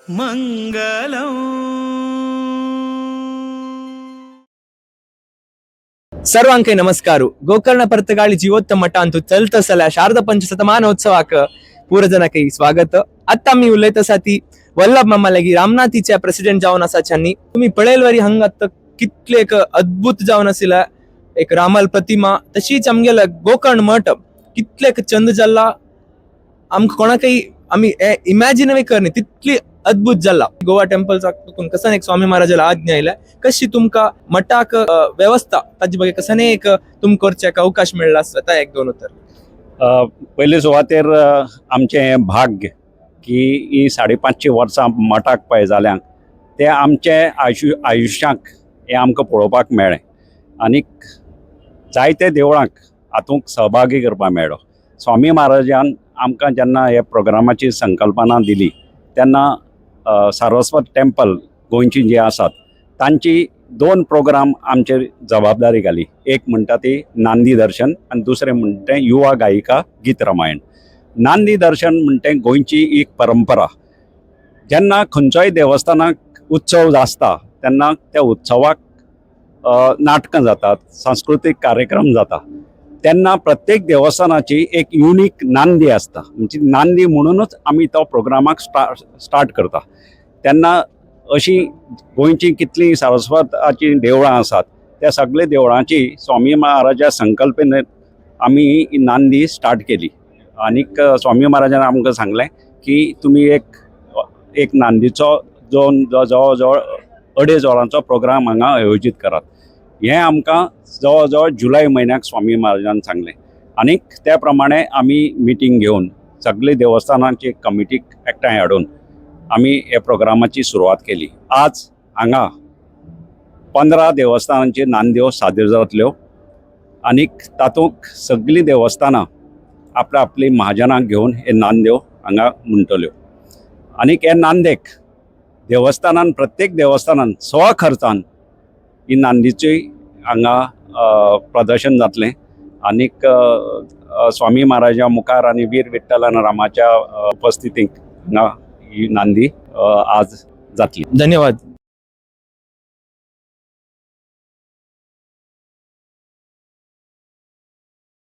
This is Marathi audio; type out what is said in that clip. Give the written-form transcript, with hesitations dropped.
मंगलम. सर्वांके नमस्कारू. ಗೋಕರ್ಣ ಪರ್ತಗಾಳಿ ಜೀವೋತ್ತ ಮಠ ಅಂತೂ ಚಲ್ತಸಲ ಶಾರದ पंचशतमानोत्सवाक पूरजनाकही स्वागत. आता मी उलयतासाठी वल्लभ मामालागी रामनाथीच्या प्रेसिडेंट जावन आसा छानी तुम्ही पळयलवरी हंगात कितले एक अद्भुत जावन आसिला एक रामल प्रतिमा तशीच आमगेला गोकर्ण मठ कितले चंद जाल्ला आमकां कोणाकय आमी इमॅजिनूय करनी तितली अद्भुत जाला. गोवा टेम्पल कसन एक स्वामी महाराजाला आज्ञा आयल्या कशी तुमका मठाक व्यवस्था ताजे बगे कसाने एक तुम करच्याक अवकाश मेळ्ळा स्वता एक दोन उतर. पयले सुवातेर आमचे भाग्य की ही 550 वर्सां मठाक पळय जाल्यांक ते आमचे आयुश्यांक हे आमकां पळोवपाक मेळ्ळें आनीक जायते देवळांक हातूंत सहभागी करपाक मेळ्ळो. स्वामी महाराजान आमकां जेन्ना हे प्रोग्रामाची संकल्पना दिली तेन्ना सारस्वत टेम्पल गोंयची जी आसात तांची 2 प्रोग्राम आमचेर जबाबदारी घाली. एक म्हणटा ती नांदी दर्शन आनी दुसरें म्हणटा युवा गायिका गीत रामायण. नांदी दर्शन म्हणटा गोंयची एक परंपरा. जेन्ना खंयच्याय देवस्थानाक उत्सव आसता तेन्ना त्या उत्सवाक नाटकां जातात, सांस्कृतीक कार्यक्रम जाता तेन्ना प्रत्येक देवस्थानाची एक युनीक नांदी आसता. म्हणजे नांदी म्हणूनच आमी तो प्रोग्रामाक स्टार्ट करता. तेन्ना अशी गोंयची कितली सारस्वताची देवळां आसात त्या सगळे देवळांची स्वामी महाराजा संकल्पनेन आमी ही नांदी स्टार्ट केली. आनीक स्वामी महाराजान आमकां सांगलें की तुमी एक नांदीचो जवळ जवळ 2.5 वरांचो प्रोग्राम हांगा आयोजीत करात. हें आमकां जवळ जवळ जुलय म्हयन्याक स्वामी महाराजान सांगलें आनीक त्या प्रमाणे आमी मिटींग घेवन सगळे देवस्थानांची कमिटीक एकठांय हाडून आमी हे प्रोग्रामाची सुरवात केली. आज हांगा 15 देवस्थानांची नांद्यो सादर जातल्यो आनीक तातूंत सगळीं देवस्थानां आपली महाजनांक घेवन हे नांद्यो हांगा म्हणटल्यो. आनीक हे नांदेक देवस्थानान प्रत्येक देवस्थानान स्वखर्चान ही नांदीची हांगा प्रदर्शन जातलें आनीक स्वामी महाराजा मुखार आनी वीर विठ्ठल आनी रामाच्या उपस्थितीक हांगा ही नांदी आज जातली. धन्यवाद.